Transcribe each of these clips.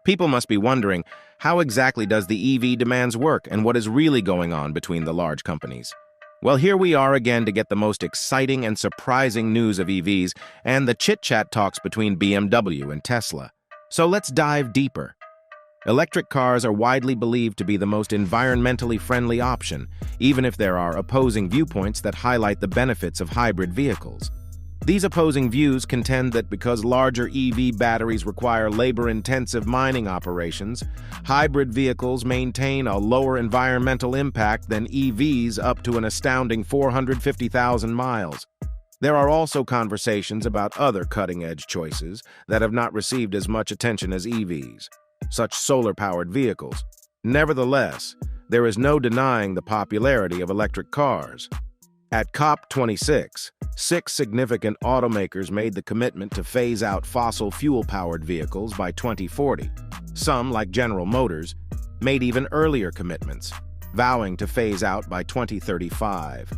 People must be wondering, how exactly does the EV demands work and what is really going on between the large companies? Well, here we are again to get the most exciting and surprising news of EVs and the chit-chat talks between BMW and Tesla. So let's dive deeper. Electric cars are widely believed to be the most environmentally friendly option, even if there are opposing viewpoints that highlight the benefits of hybrid vehicles. These opposing views contend that because larger EV batteries require labor-intensive mining operations, hybrid vehicles maintain a lower environmental impact than EVs up to an astounding 450,000 miles. There are also conversations about other cutting-edge choices that have not received as much attention as EVs, such solar-powered vehicles. Nevertheless, there is no denying the popularity of electric cars. At COP26, 6 significant automakers made the commitment to phase out fossil fuel-powered vehicles by 2040. Some, like General Motors, made even earlier commitments, vowing to phase out by 2035.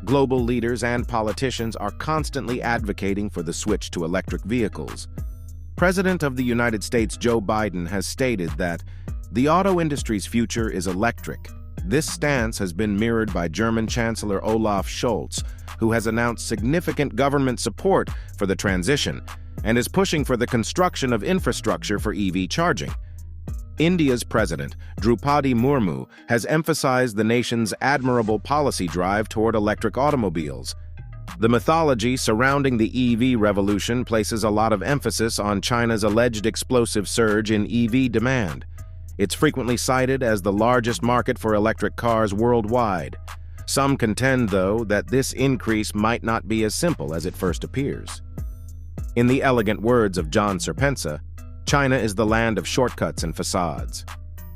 Global leaders and politicians are constantly advocating for the switch to electric vehicles. President of the United States Joe Biden has stated that the auto industry's future is electric. This stance has been mirrored by German Chancellor Olaf Scholz, who has announced significant government support for the transition and is pushing for the construction of infrastructure for EV charging. India's President, Draupadi Murmu, has emphasized the nation's admirable policy drive toward electric automobiles. The mythology surrounding the EV revolution places a lot of emphasis on China's alleged explosive surge in EV demand. It's frequently cited as the largest market for electric cars worldwide. Some contend, though, that this increase might not be as simple as it first appears. In the elegant words of John Serpensa, China is the land of shortcuts and facades.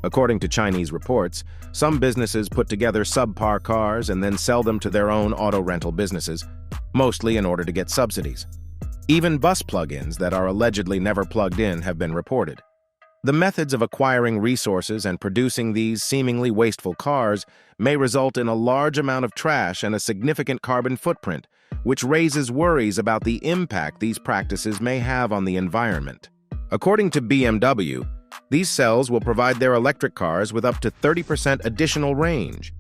According to Chinese reports, some businesses put together subpar cars and then sell them to their own auto rental businesses, mostly in order to get subsidies. Even bus plug-ins that are allegedly never plugged in have been reported. The methods of acquiring resources and producing these seemingly wasteful cars may result in a large amount of trash and a significant carbon footprint, which raises worries about the impact these practices may have on the environment. According to BMW, these cells will provide their electric cars with up to 30% additional range.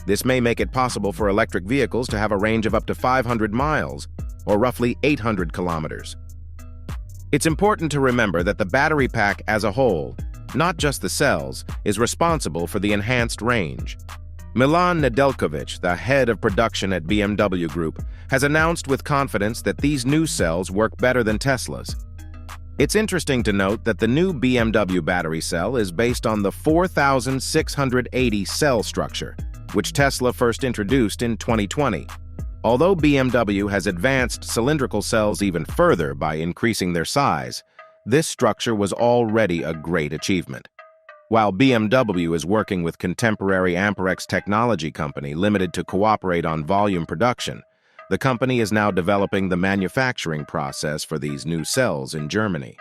This may make it possible for electric vehicles to have a range of up to 500 miles, or roughly 800 kilometers. It's important to remember that the battery pack as a whole, not just the cells, is responsible for the enhanced range. Milan Nedeljkovic, the head of production at BMW Group, has announced with confidence that these new cells work better than Tesla's. It's interesting to note that the new BMW battery cell is based on the 4680 cell structure, which Tesla first introduced in 2020. Although BMW has advanced cylindrical cells even further by increasing their size, this structure was already a great achievement. While BMW is working with contemporary Amperex technology company limited to cooperate on volume production, the company is now developing the manufacturing process for these new cells in Germany.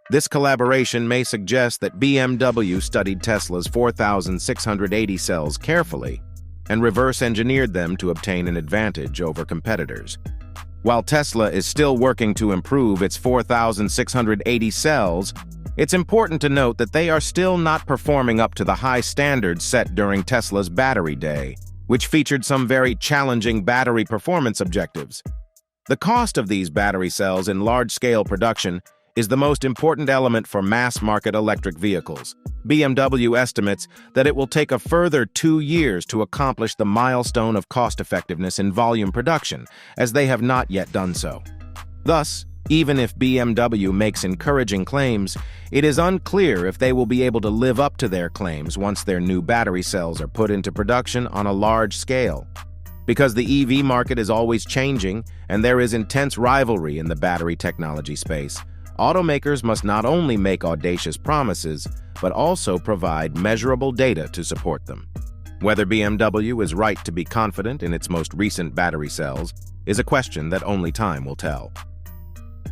This collaboration may suggest that BMW studied Tesla's 4680 cells carefully and reverse-engineered them to obtain an advantage over competitors. While Tesla is still working to improve its 4680 cells, it's important to note that they are still not performing up to the high standards set during Tesla's Battery Day, which featured some very challenging battery performance objectives. The cost of these battery cells in large-scale production is the most important element for mass-market electric vehicles. BMW estimates that it will take a further 2 years to accomplish the milestone of cost-effectiveness in volume production, as they have not yet done so. Thus, even if BMW makes encouraging claims, it is unclear if they will be able to live up to their claims once their new battery cells are put into production on a large scale. Because the EV market is always changing and there is intense rivalry in the battery technology space, automakers must not only make audacious promises, but also provide measurable data to support them. Whether BMW is right to be confident in its most recent battery cells is a question that only time will tell.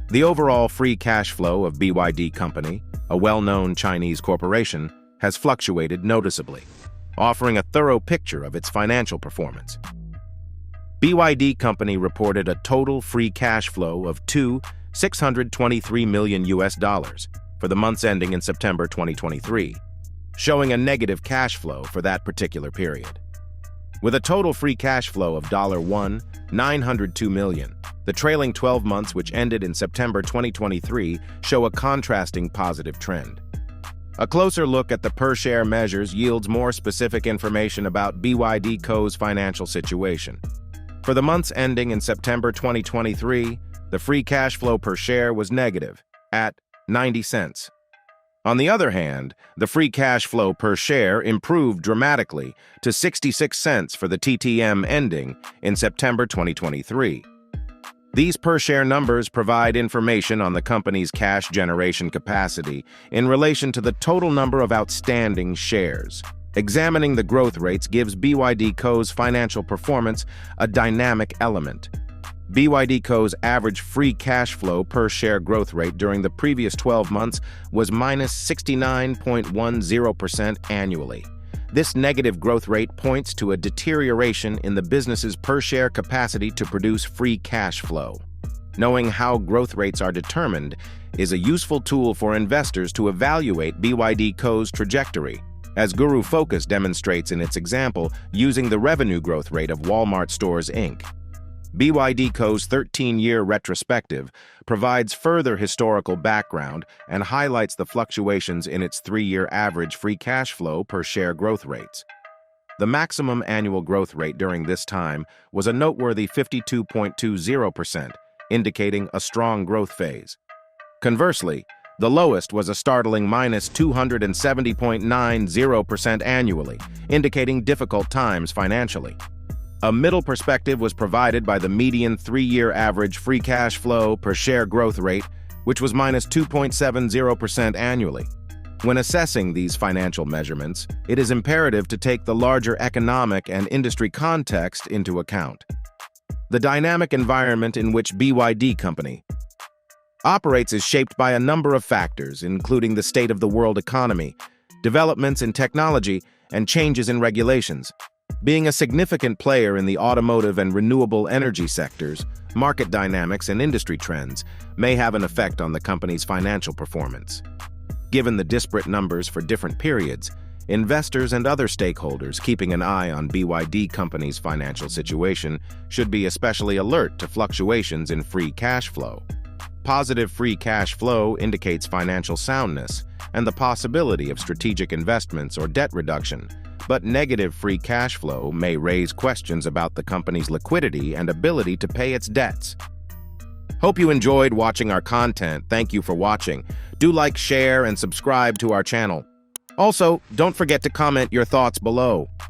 The overall free cash flow of BYD Company, a well-known Chinese corporation, has fluctuated noticeably, offering a thorough picture of its financial performance. BYD Company reported a total free cash flow of $623 million for for the months ending in September 2023, showing a negative cash flow for that particular period. With a total free cash flow of $902 million, the trailing 12 months which ended in September 2023 show a contrasting positive trend. A closer look at the per-share measures yields more specific information about BYD Co.'s financial situation. For the months ending in September 2023, the free cash flow per share was negative, at 90 cents. On the other hand, the free cash flow per share improved dramatically to 66 cents for the TTM ending in September 2023. These per-share numbers provide information on the company's cash generation capacity in relation to the total number of outstanding shares. Examining the growth rates gives BYD Co.'s financial performance a dynamic element. BYD Co.'s average free cash flow per share growth rate during the previous 12 months was minus 69.10% annually. This negative growth rate points to a deterioration in the business's per-share capacity to produce free cash flow. Knowing how growth rates are determined is a useful tool for investors to evaluate BYD Co.'s trajectory, as Guru Focus demonstrates in its example using the revenue growth rate of Walmart Stores, Inc. BYD Co.'s 13-year retrospective provides further historical background and highlights the fluctuations in its 3-year average free cash flow per share growth rates. The maximum annual growth rate during this time was a noteworthy 52.20%, indicating a strong growth phase. Conversely, the lowest was a startling minus 270.90% annually, indicating difficult times financially. A middle perspective was provided by the median 3-year average free cash flow per share growth rate, which was minus 2.70% annually. When assessing these financial measurements, it is imperative to take the larger economic and industry context into account. The dynamic environment in which BYD Company operates is shaped by a number of factors, including the state of the world economy, developments in technology, and changes in regulations. Being a significant player in the automotive and renewable energy sectors, market dynamics and industry trends may have an effect on the company's financial performance. Given the disparate numbers for different periods, investors and other stakeholders keeping an eye on BYD Company's financial situation should be especially alert to fluctuations in free cash flow. Positive free cash flow indicates financial soundness and the possibility of strategic investments or debt reduction, but negative free cash flow may raise questions about the company's liquidity and ability to pay its debts. Hope you enjoyed watching our content. Thank you for watching. Do like, share, and subscribe to our channel. Also, don't forget to comment your thoughts below.